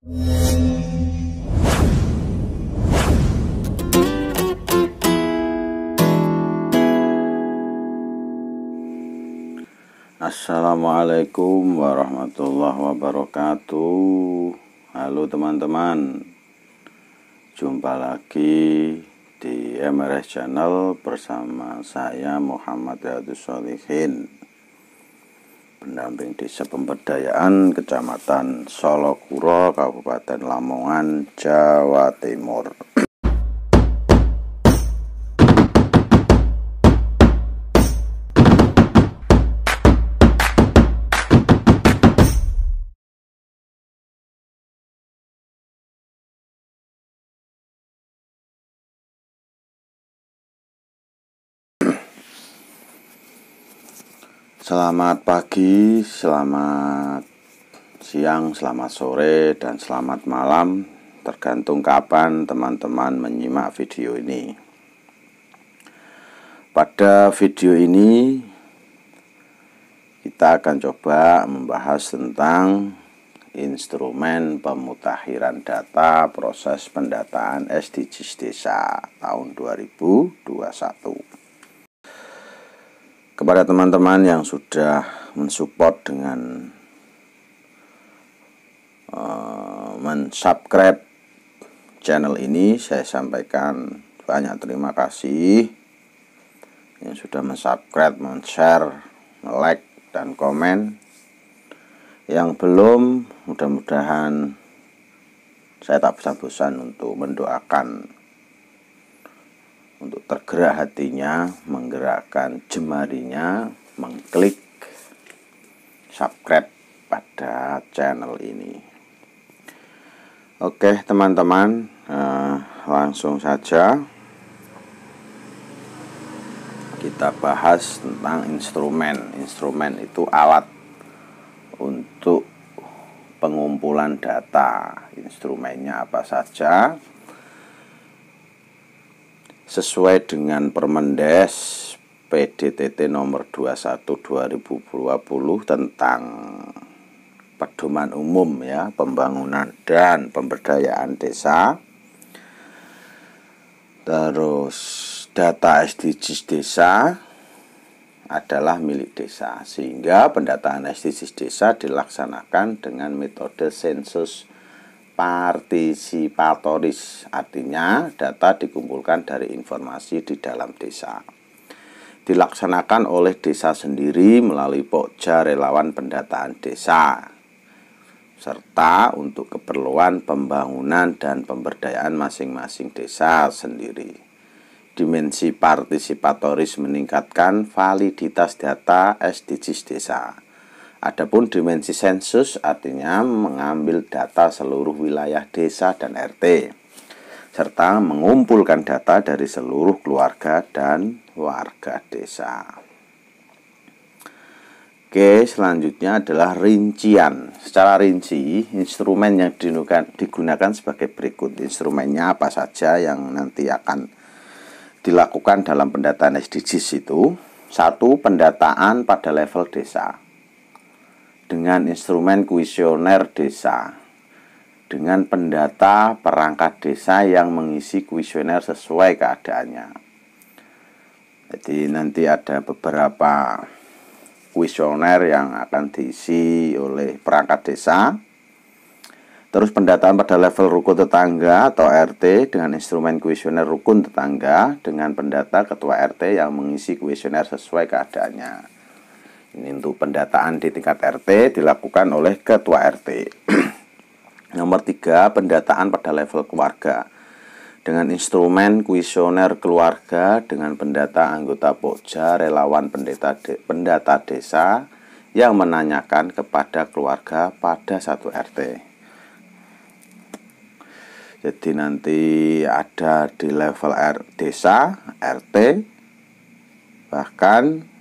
Assalamualaikum warahmatullahi wabarakatuh. Halo teman-teman, jumpa lagi di MRS Channel bersama saya Muhammad Riyadus Shalihin, pendamping Desa Pemberdayaan Kecamatan Solokuro, Kabupaten Lamongan, Jawa Timur. Selamat pagi, selamat siang, selamat sore, dan selamat malam, tergantung kapan teman-teman menyimak video ini. Pada video ini kita akan coba membahas tentang instrumen pemutakhiran data proses pendataan SDGs Desa tahun 2021. Kepada teman-teman yang sudah mensupport dengan mensubscribe channel ini, saya sampaikan banyak terima kasih yang sudah mensubscribe, men-share, like, dan komen. Yang belum, mudah-mudahan saya tak bosan-bosan untuk mendoakan, untuk tergerak hatinya, menggerakkan jemarinya, mengklik subscribe pada channel ini. Oke teman-teman, langsung saja kita bahas tentang instrumen. Instrumen itu alat untuk pengumpulan data. Instrumennya apa saja? Sesuai dengan Permendes PDTT nomor 21 2020 tentang pedoman umum ya, pembangunan dan pemberdayaan desa. Terus data SDGs desa adalah milik desa, sehingga pendataan SDGs desa dilaksanakan dengan metode sensus partisipatoris, artinya data dikumpulkan dari informasi di dalam desa. Dilaksanakan oleh desa sendiri melalui Pokja Relawan Pendataan Desa, serta untuk keperluan pembangunan dan pemberdayaan masing-masing desa sendiri. Dimensi partisipatoris meningkatkan validitas data SDGs desa. Adapun dimensi sensus artinya mengambil data seluruh wilayah desa dan RT, serta mengumpulkan data dari seluruh keluarga dan warga desa. Oke, selanjutnya adalah rincian. Secara rinci, instrumen yang digunakan sebagai berikut. Instrumennya apa saja yang nanti akan dilakukan dalam pendataan SDGs itu? 1. Pendataan pada level desa dengan instrumen kuesioner desa, dengan pendata perangkat desa yang mengisi kuesioner sesuai keadaannya. Jadi nanti ada beberapa kuesioner yang akan diisi oleh perangkat desa. Terus pendataan pada level rukun tetangga atau RT dengan instrumen kuesioner rukun tetangga, dengan pendata ketua RT yang mengisi kuesioner sesuai keadaannya. Ini untuk pendataan di tingkat RT dilakukan oleh ketua RT. Nomor 3, pendataan pada level keluarga dengan instrumen kuesioner keluarga dengan pendata anggota Pokja Relawan Pendata Desa yang menanyakan kepada keluarga pada satu RT. Jadi nanti ada di level desa, RT, bahkan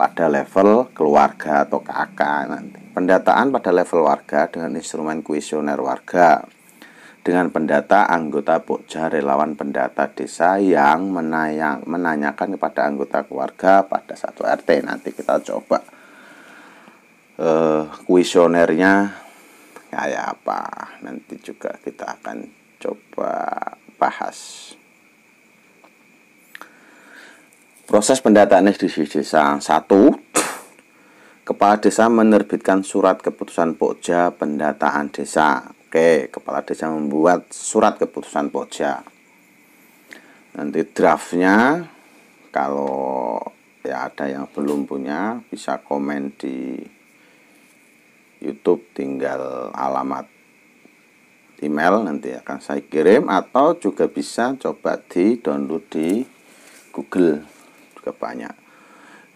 pada level keluarga atau KK nanti. Pendataan pada level warga dengan instrumen kuesioner warga, dengan pendata anggota Pokja Relawan Pendata Desa yang menanyakan kepada anggota keluarga pada satu RT. Nanti kita coba kuesionernya kayak apa, nanti juga kita akan coba bahas. Proses pendataan SDGs desa. 1. Kepala desa menerbitkan surat keputusan Pokja pendataan desa. Oke, kepala desa membuat surat keputusan Pokja. Nanti draftnya, kalau ya ada yang belum punya, bisa komen di YouTube, tinggal alamat email nanti akan saya kirim, atau juga bisa coba di download di Google, juga banyak.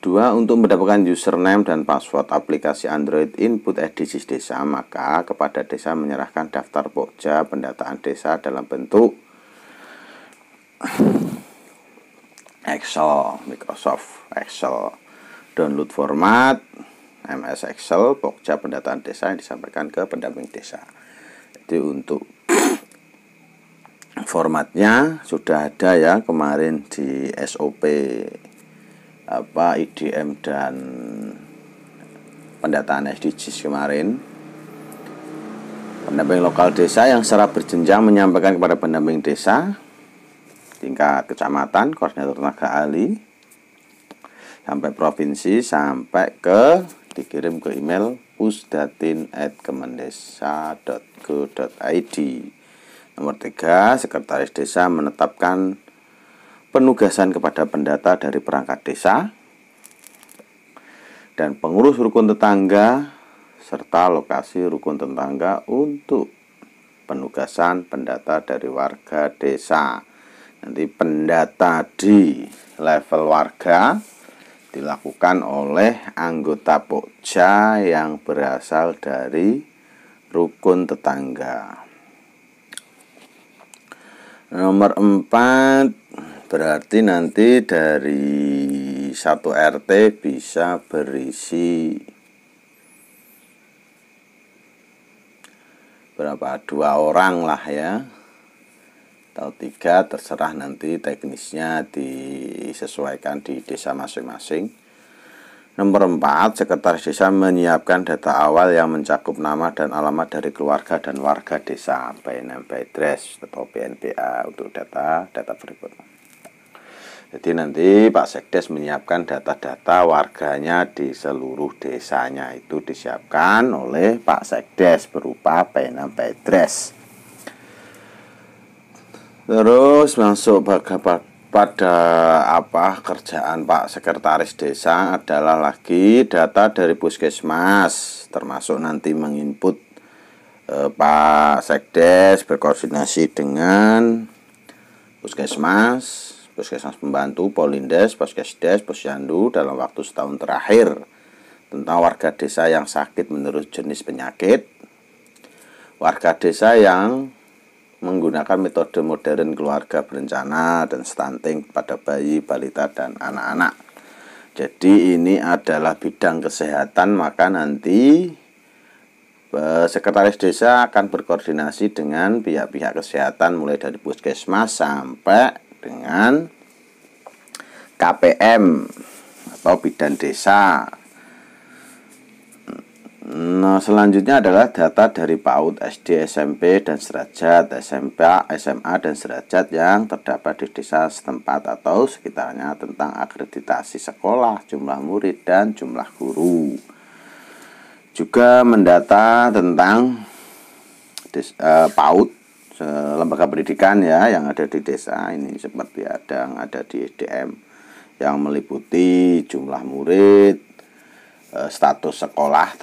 2. Untuk mendapatkan username dan password aplikasi Android Input SDGs Desa, maka kepada desa menyerahkan daftar Pokja pendataan desa dalam bentuk Excel, Microsoft Excel, download format MS Excel Pokja pendataan desa yang disampaikan ke pendamping desa. Jadi untuk formatnya sudah ada ya kemarin di SOP IDM dan pendataan SDGs kemarin. Pendamping lokal desa yang secara berjenjang menyampaikan kepada pendamping desa tingkat kecamatan, koordinator tenaga ahli, sampai provinsi, sampai ke dikirim ke email pusdatin@kemendesa.go.id. Nomor 3, sekretaris desa menetapkan penugasan kepada pendata dari perangkat desa dan pengurus rukun tetangga serta lokasi rukun tetangga untuk penugasan pendata dari warga desa. Nanti pendata di level warga dilakukan oleh anggota Pokja yang berasal dari rukun tetangga. Nomor 4, berarti nanti dari satu RT bisa berisi berapa? 2 orang lah ya, atau 3, terserah nanti teknisnya disesuaikan di desa masing-masing. Nomor 4, sekretaris desa menyiapkan data awal yang mencakup nama dan alamat dari keluarga dan warga desa, by name by address atau BNPA untuk data berikutnya. Jadi nanti Pak Sekdes menyiapkan data-data warganya di seluruh desanya, itu disiapkan oleh Pak Sekdes berupa by name by address. Terus masuk pada kerjaan Pak Sekretaris Desa adalah lagi data dari puskesmas, termasuk nanti menginput Pak Sekdes berkoordinasi dengan puskesmas pembantu, Polindes, Puskesdes, Posyandu dalam waktu setahun terakhir tentang warga desa yang sakit menurut jenis penyakit, warga desa yang menggunakan metode modern keluarga berencana dan stunting pada bayi, balita, dan anak-anak. Jadi ini adalah bidang kesehatan, maka nanti sekretaris desa akan berkoordinasi dengan pihak-pihak kesehatan mulai dari puskesmas sampai dengan KPM atau bidan desa. Nah, selanjutnya adalah data dari PAUD, SD, SMP, dan sederajat, SMP, SMA, dan sederajat yang terdapat di desa setempat atau sekitarnya tentang akreditasi sekolah, jumlah murid, dan jumlah guru. Juga mendata tentang PAUD, lembaga pendidikan ya yang ada di desa ini, seperti yang ada di SDM, yang meliputi jumlah murid, status sekolah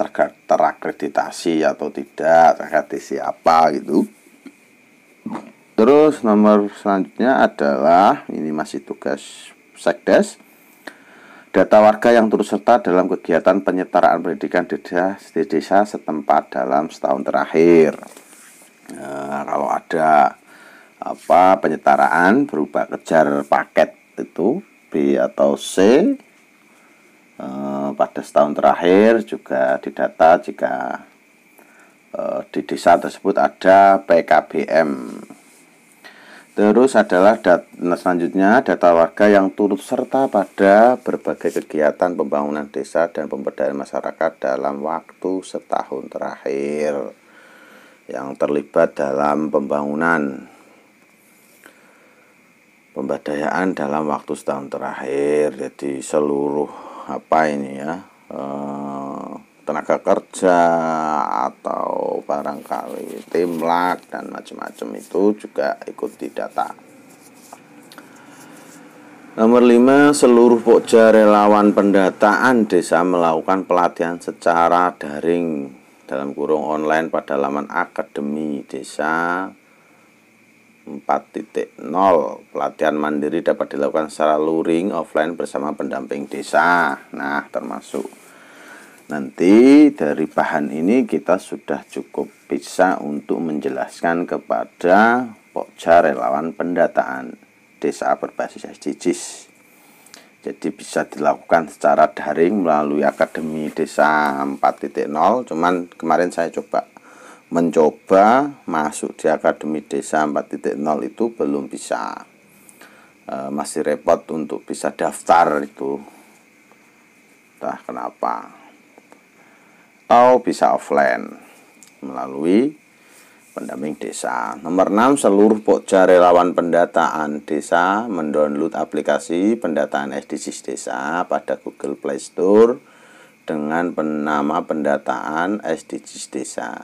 terakreditasi atau tidak, terakreditasi apa gitu. Terus nomor selanjutnya adalah, ini masih tugas Sekdes, data warga yang turut serta dalam kegiatan penyetaraan pendidikan di desa setempat dalam setahun terakhir. Kalau ada penyetaraan berupa kejar paket itu B atau C, pada setahun terakhir juga didata jika di desa tersebut ada PKBM. Terus adalah selanjutnya data warga yang turut serta pada berbagai kegiatan pembangunan desa dan pemberdayaan masyarakat dalam waktu setahun terakhir. yang terlibat dalam pemberdayaan dalam waktu setahun terakhir. Jadi seluruh tenaga kerja atau barangkali timlak dan macam-macam itu juga ikut didata. Nomor 5, seluruh pokja relawan pendataan desa melakukan pelatihan secara daring dalam kurung online pada laman Akademi Desa 4.0. Pelatihan mandiri dapat dilakukan secara luring offline bersama pendamping desa. Nah, termasuk nanti dari bahan ini kita sudah cukup bisa untuk menjelaskan kepada pokja relawan pendataan desa berbasis SDGs. Jadi bisa dilakukan secara daring melalui Akademi Desa 4.0. Cuman kemarin saya mencoba masuk di Akademi Desa 4.0 itu belum bisa. Masih repot untuk bisa daftar itu. Entah kenapa. Atau bisa offline melalui pendamping desa. Nomor 6, seluruh pokja relawan pendataan desa mendownload aplikasi pendataan SDGs desa pada Google Play Store dengan nama pendataan SDGs desa.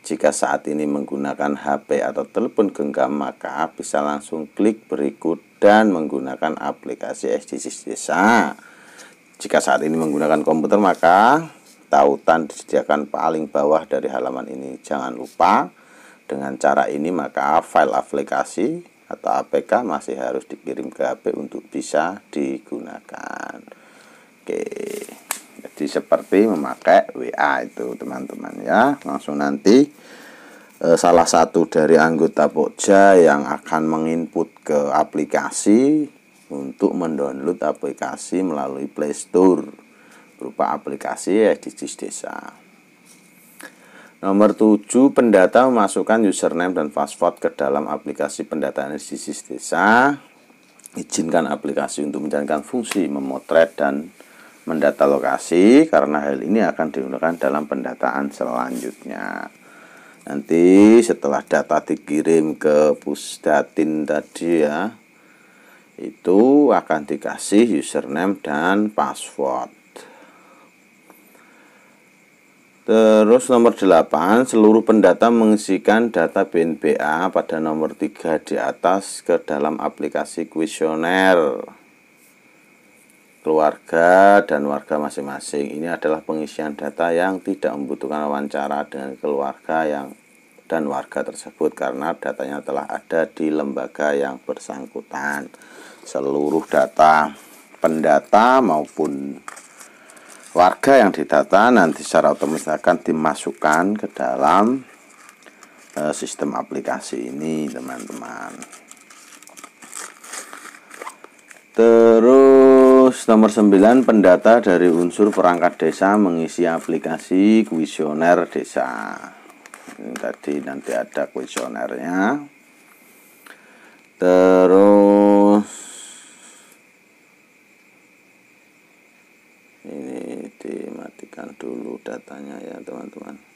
Jika saat ini menggunakan HP atau telepon genggam, maka bisa langsung klik berikut dan menggunakan aplikasi SDGs desa. Jika saat ini menggunakan komputer, maka tautan disediakan paling bawah dari halaman ini. Jangan lupa, dengan cara ini maka file aplikasi atau APK masih harus dikirim ke HP untuk bisa digunakan. Oke, jadi seperti memakai WA itu teman-teman ya. Langsung nanti salah satu dari anggota pokja yang akan menginput ke aplikasi untuk mendownload aplikasi melalui Play Store berupa aplikasi SDGs Desa. Nomor 7, pendata memasukkan username dan password ke dalam aplikasi pendataan SDGs Desa. Izinkan aplikasi untuk menjalankan fungsi memotret dan mendata lokasi, karena hal ini akan digunakan dalam pendataan selanjutnya. Nanti setelah data dikirim ke Pusdatin tadi ya, itu akan dikasih username dan password. Terus nomor 8, seluruh pendata mengisikan data BNPA pada nomor 3 di atas ke dalam aplikasi kuesioner keluarga dan warga masing-masing. Ini adalah pengisian data yang tidak membutuhkan wawancara dengan keluarga dan warga tersebut karena datanya telah ada di lembaga yang bersangkutan. Seluruh data pendata maupun warga yang didata nanti secara otomatis akan dimasukkan ke dalam sistem aplikasi ini teman-teman. Terus nomor 9, pendata dari unsur perangkat desa mengisi aplikasi kuesioner desa. Ini tadi nanti ada kuesionernya. Terus ini dimatikan dulu datanya ya teman-teman.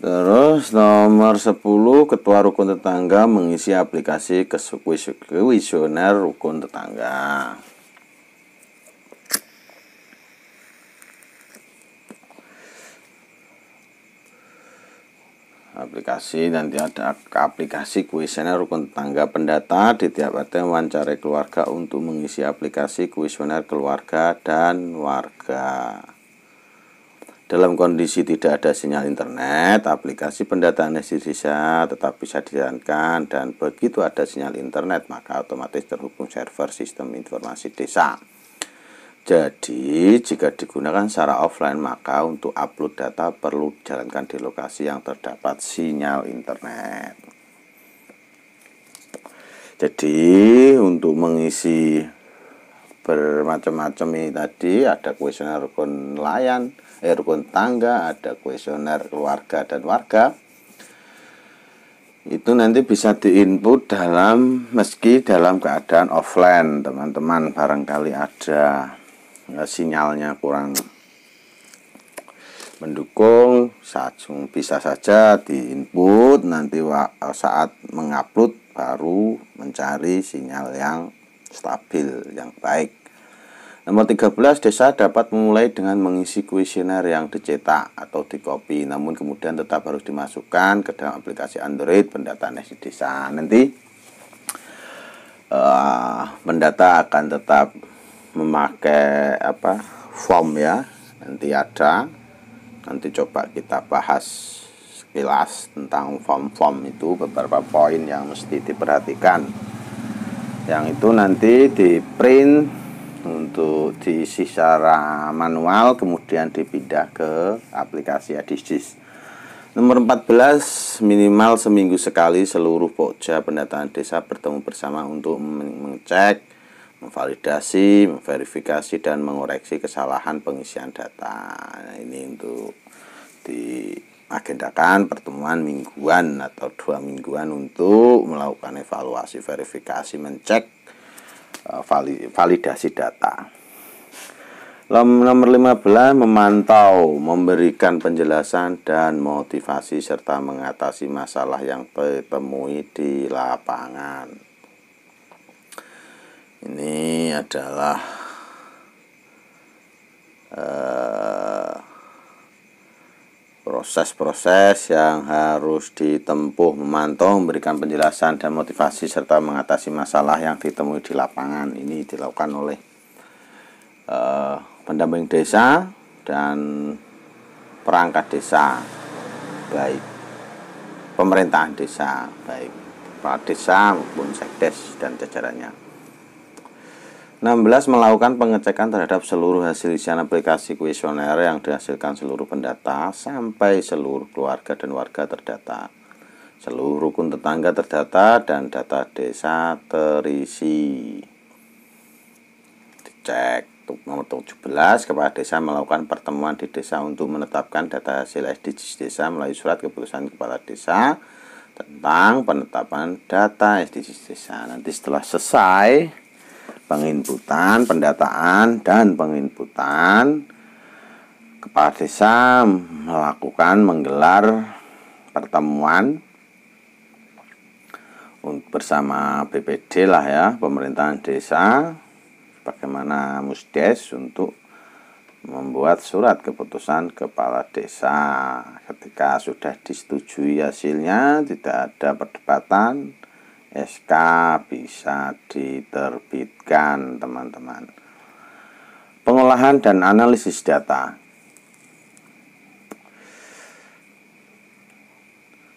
Terus nomor 10, ketua rukun tetangga mengisi aplikasi kuesioner rukun tetangga. Aplikasi nanti ada aplikasi kuesioner rukun tetangga. Pendata di tiap RT mewawancarai keluarga untuk mengisi aplikasi kuesioner keluarga dan warga. Dalam kondisi tidak ada sinyal internet, aplikasi pendataan SDGs desa tetap bisa dijalankan, dan begitu ada sinyal internet maka otomatis terhubung server sistem informasi desa. Jadi jika digunakan secara offline maka untuk upload data perlu dijalankan di lokasi yang terdapat sinyal internet. Jadi untuk mengisi bermacam-macam ini tadi ada kuesioner rukun rukun tangga, ada kuesioner keluarga dan warga. Itu nanti bisa diinput meski dalam keadaan offline teman-teman, barangkali ada sinyalnya kurang mendukung, bisa saja di-input, nanti saat mengupload baru mencari sinyal yang stabil, yang baik. Nomor 13, desa dapat memulai dengan mengisi kuesioner yang dicetak atau dikopi, namun kemudian tetap harus dimasukkan ke dalam aplikasi Android pendataan SD desa. Nanti pendata akan tetap memakai form ya, nanti coba kita bahas sekilas tentang form-form itu, beberapa poin yang mesti diperhatikan, yang itu nanti di print untuk diisi secara manual, kemudian dipindah ke aplikasi SDGs. Nomor 14, minimal seminggu sekali seluruh pokja pendataan desa bertemu bersama untuk mengecek, memvalidasi, memverifikasi, dan mengoreksi kesalahan pengisian data. Nah, ini untuk diagendakan pertemuan mingguan atau 2 mingguan untuk melakukan evaluasi, verifikasi, mencek, validasi data. Nomor 15, memantau, memberikan penjelasan dan motivasi serta mengatasi masalah yang ditemui di lapangan. Ini adalah proses-proses yang harus ditempuh, memantau, memberikan penjelasan dan motivasi serta mengatasi masalah yang ditemui di lapangan. Ini dilakukan oleh pendamping desa dan perangkat desa, baik pemerintahan desa, baik kepala desa maupun sekdes dan jajarannya. 16, melakukan pengecekan terhadap seluruh hasil isian aplikasi kuesioner yang dihasilkan seluruh pendata sampai seluruh keluarga dan warga terdata, seluruh rukun tetangga terdata, dan data desa terisi. Dicek. Nomor 17, kepala desa melakukan pertemuan di desa untuk menetapkan data hasil SDGs desa melalui surat keputusan kepala desa tentang penetapan data SDGs desa. Nanti setelah selesai penginputan, pendataan, dan penginputan, kepala desa menggelar pertemuan bersama BPD lah ya, pemerintahan desa, bagaimana Musdes untuk membuat surat keputusan kepala desa. Ketika sudah disetujui hasilnya, tidak ada perdebatan, SK bisa diterbitkan, teman-teman. Pengolahan dan analisis data.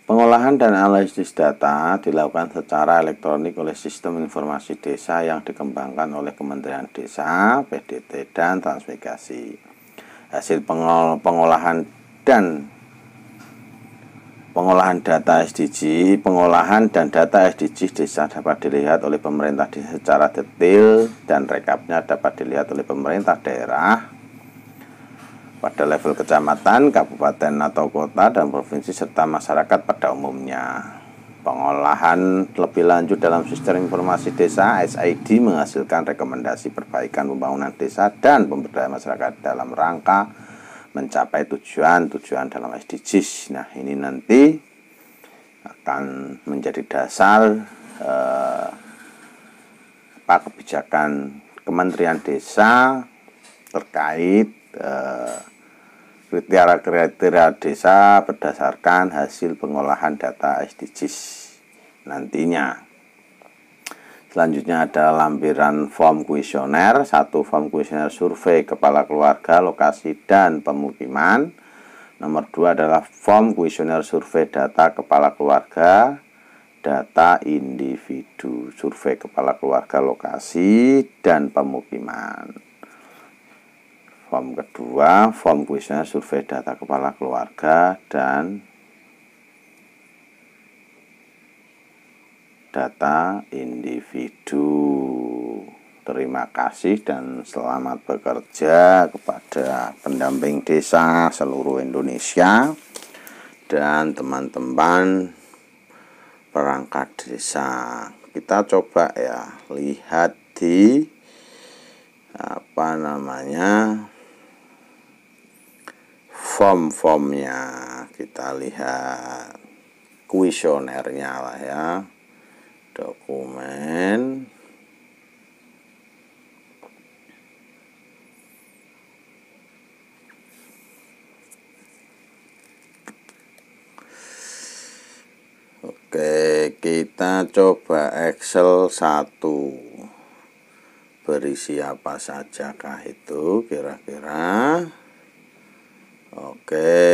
Pengolahan dan analisis data dilakukan secara elektronik oleh Sistem Informasi Desa yang dikembangkan oleh Kementerian Desa, PDT, dan Transmigrasi. Hasil pengolahan data SDG, pengolahan dan data SDG desa dapat dilihat oleh pemerintah desa secara detail, dan rekapnya dapat dilihat oleh pemerintah daerah pada level kecamatan, kabupaten atau kota, dan provinsi, serta masyarakat pada umumnya. Pengolahan lebih lanjut dalam sistem informasi desa SID menghasilkan rekomendasi perbaikan pembangunan desa dan pemberdayaan masyarakat dalam rangka mencapai tujuan dalam SDGs. Nah, ini nanti akan menjadi dasar kebijakan Kementerian Desa terkait kriteria desa berdasarkan hasil pengolahan data SDGs nantinya. Selanjutnya ada lampiran form kuesioner. 1. Form kuesioner survei kepala keluarga, lokasi, dan pemukiman. Nomor 2 adalah form kuesioner survei data kepala keluarga, data individu, survei kepala keluarga, lokasi, dan pemukiman. Form kedua, form kuesioner survei data kepala keluarga dan data individu. Terima kasih dan selamat bekerja kepada pendamping desa seluruh Indonesia dan teman-teman perangkat desa. Kita coba ya lihat di form-formnya, kita lihat kuesionernya lah ya. Dokumen, oke, kita coba Excel 1. Berisi apa sajakah itu kira-kira? Oke.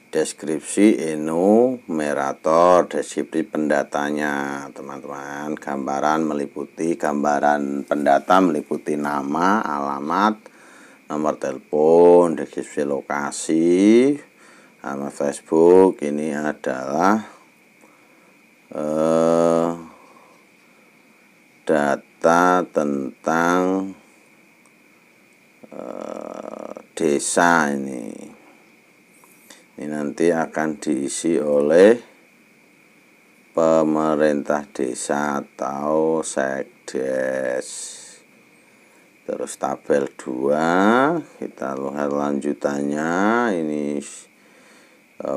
Deskripsi enumerator, deskripsi pendatanya, teman-teman. Gambaran meliputi gambaran pendata meliputi nama, alamat, nomor telepon, deskripsi lokasi, nama Facebook. Ini adalah data tentang desa ini. Ini nanti akan diisi oleh pemerintah desa atau sekdes. Terus tabel 2, kita lihat lanjutannya. Ini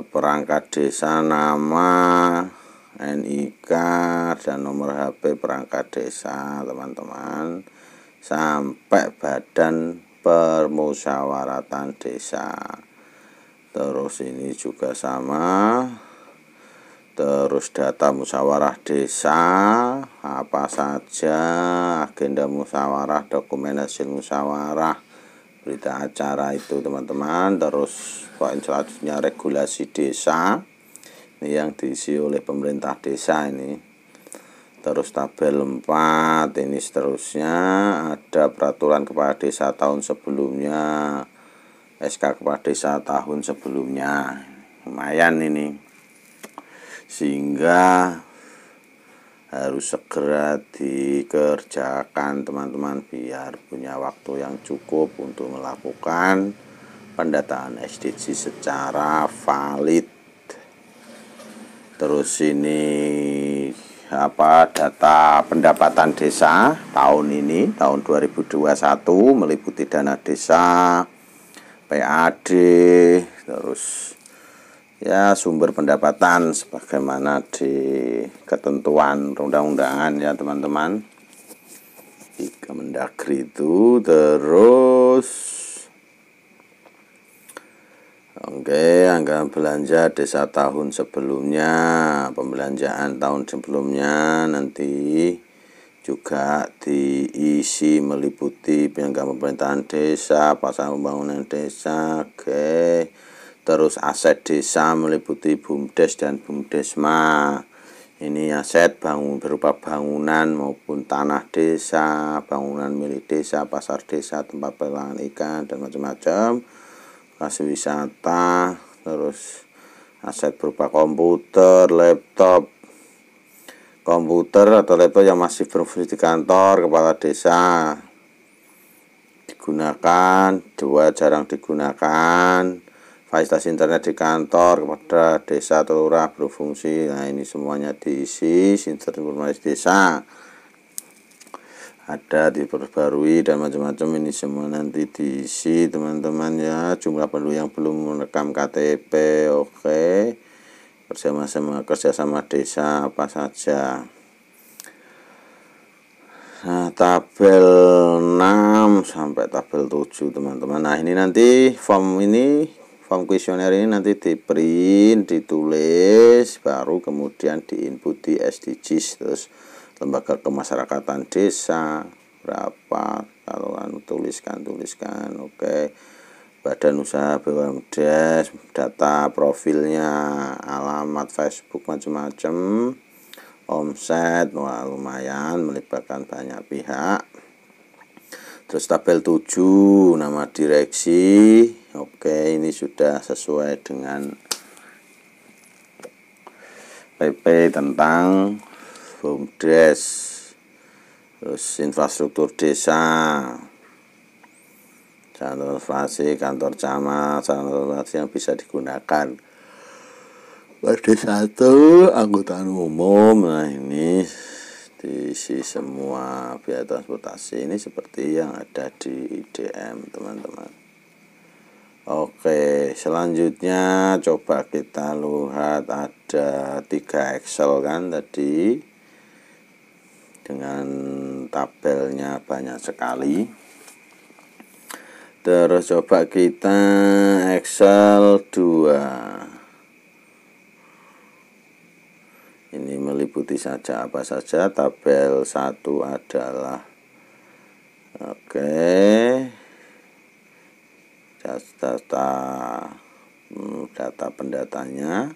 perangkat desa, nama, NIK, dan nomor HP perangkat desa, teman-teman, sampai badan permusyawaratan desa. Terus ini juga sama. Terus data musyawarah desa, apa saja, agenda musyawarah, dokumen hasil musyawarah, berita acara itu, teman-teman. Terus poin selanjutnya regulasi desa. Ini yang diisi oleh pemerintah desa ini. Terus tabel 4, ini seterusnya ada peraturan kepala desa tahun sebelumnya, SK kepala desa tahun sebelumnya. Lumayan ini, sehingga harus segera dikerjakan, teman-teman, biar punya waktu yang cukup untuk melakukan pendataan SDG secara valid. Terus ini data pendapatan desa tahun ini, tahun 2021, meliputi dana desa, PAD, terus ya sumber pendapatan sebagaimana di ketentuan undang-undangan ya, teman-teman, di Kemendagri itu. Terus oke, anggaran belanja desa tahun sebelumnya, pembelanjaan tahun sebelumnya nanti juga diisi meliputi penyelenggaraan pemerintahan desa, pasangan pembangunan desa. Oke. Terus aset desa meliputi BUMDes dan BUMDesma. Ini aset berupa bangunan maupun tanah desa, bangunan milik desa, pasar desa, tempat pelelangan ikan, dan macam-macam. Lokasi wisata. Terus aset berupa komputer, laptop, komputer atau laptop yang masih berfungsi di kantor kepala desa digunakan, 2 jarang digunakan. Fasilitas internet di kantor kepada desa atau lurah berfungsi. Nah, ini semuanya diisi. Sistem informasi desa ada diperbarui dan macam-macam. Ini semua nanti diisi, teman-teman ya. Jumlah penduduk yang belum merekam KTP, oke. Kerjasama desa apa saja. Nah, tabel 6 sampai tabel 7, teman-teman. Nah, ini nanti form kuesioner ini nanti di print, ditulis, baru kemudian diinput di SDGs. Terus lembaga kemasyarakatan desa berapa, kalau tuliskan, oke. Badan usaha BUMDes, data profilnya, alamat Facebook, macam-macam, omset. Wah, lumayan, melibatkan banyak pihak. Terus tabel 7, nama direksi. Oke, ini sudah sesuai dengan PP tentang BUMDes. Terus infrastruktur desa, transportasi, kantor camat, transportasi yang bisa digunakan pada satu angkutan umum. Nah, ini diisi semua biaya transportasi ini seperti yang ada di IDM, teman-teman. Oke, selanjutnya coba kita lihat, ada 3 Excel kan tadi dengan tabelnya banyak sekali. Terus coba kita Excel 2. Ini meliputi saja apa saja. Tabel 1 adalah data pendatanya.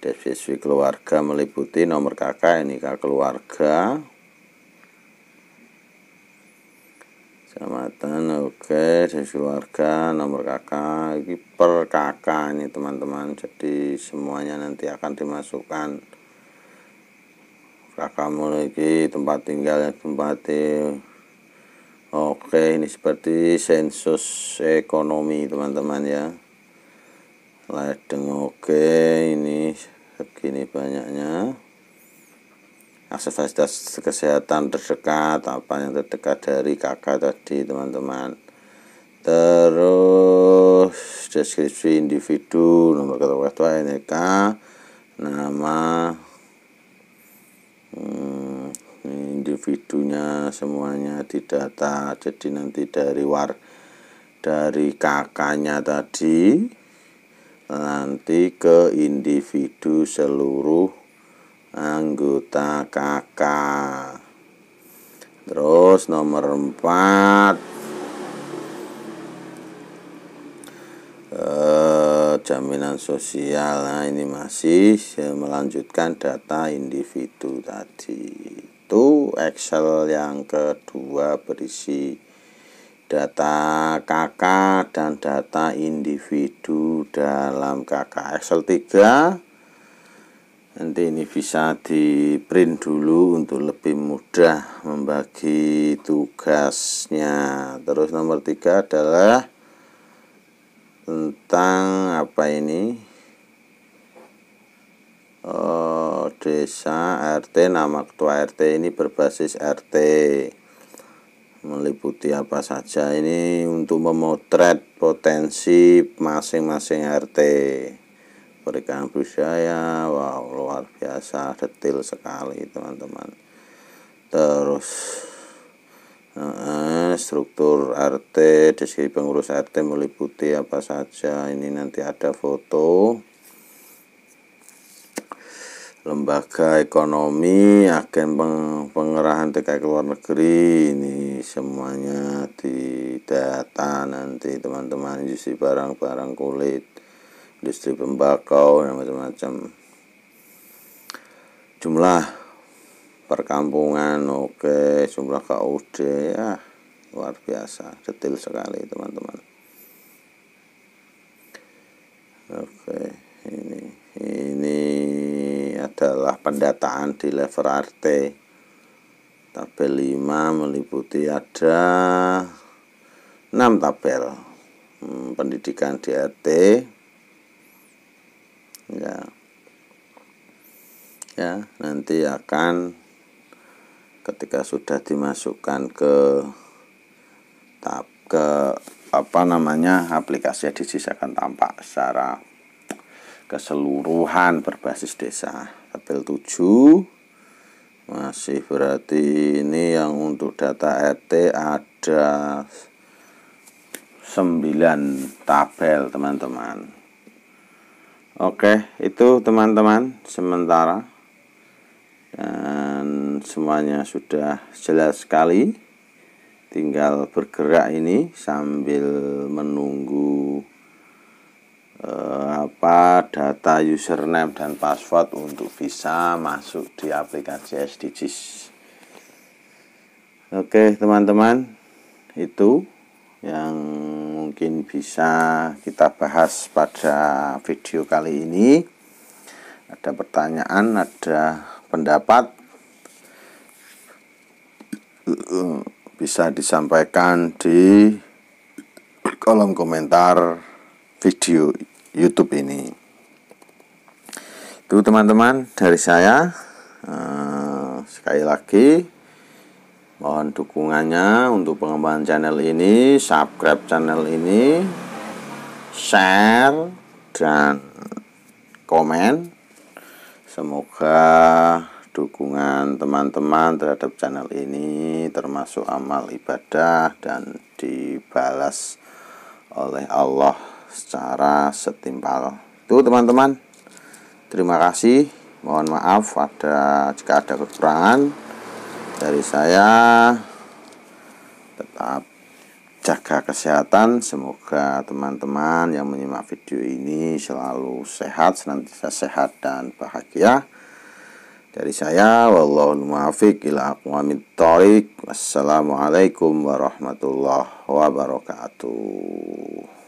Deskripsi keluarga meliputi nomor kakak, NIK keluarga, kecamatan, deskripsi keluarga, nomor kakak, ini per kakak ini teman-teman. Jadi semuanya nanti akan dimasukkan. Kakak memiliki tempat tinggal, ini seperti sensus ekonomi teman-teman ya. Ledeng ini segini banyaknya. Akses fasilitas kesehatan terdekat, apa yang terdekat dari kakak tadi teman-teman. Terus deskripsi individu, nomor ketua, NIK, nama, individunya semuanya didata. Jadi nanti dari kakaknya tadi nanti ke individu seluruh anggota kakak. Terus nomor 4 jaminan sosial. Nah, ini masih melanjutkan data individu tadi. Itu Excel yang kedua berisi data kakak dan data individu dalam kakak. Excel 3 nanti ini bisa di print dulu untuk lebih mudah membagi tugasnya. Terus nomor 3 adalah tentang apa ini, desa, RT, nama ketua RT ini berbasis RT, meliputi apa saja. Ini untuk memotret potensi masing-masing RT. Perikanan budaya, wow, luar biasa, detail sekali teman-teman. Terus struktur RT, deskripsi pengurus RT meliputi apa saja. Ini nanti ada foto. Lembaga ekonomi, agen pengerahan TKI ke luar negeri, ini semuanya didata nanti teman-teman. Industri barang-barang kulit, industri tembakau, dan macam-macam. Jumlah perkampungan, jumlah KUD, ya luar biasa, detail sekali teman-teman. Ini adalah pendataan di level RT. Tabel 5 meliputi ada 6 tabel. Pendidikan di RT. Ya, nanti akan ketika sudah dimasukkan ke aplikasi edisi akan tampak secara keseluruhan berbasis desa. Tabel 7 masih berarti ini yang untuk data RT ada 9 tabel teman-teman. Oke, itu teman-teman sementara, dan semuanya sudah jelas sekali. Tinggal bergerak ini sambil menunggu data username dan password untuk bisa masuk di aplikasi SDGs. Oke teman-teman, itu yang mungkin bisa kita bahas pada video kali ini. Ada pertanyaan, ada pendapat, bisa disampaikan di kolom komentar video YouTube ini. Itu teman-teman dari saya. Sekali lagi mohon dukungannya untuk pengembangan channel ini, subscribe channel ini, share, dan komen. Semoga dukungan teman-teman terhadap channel ini termasuk amal ibadah dan dibalas oleh Allah secara setimpal. Itu teman-teman, terima kasih. Mohon maaf jika ada kekurangan dari saya. Tetap jaga kesehatan. Semoga teman-teman yang menyimak video ini selalu sehat, senantiasa sehat dan bahagia. Dari saya, wallahul muwaffiq ila aqwamit thoriq. Wassalamualaikum warahmatullahi wabarakatuh.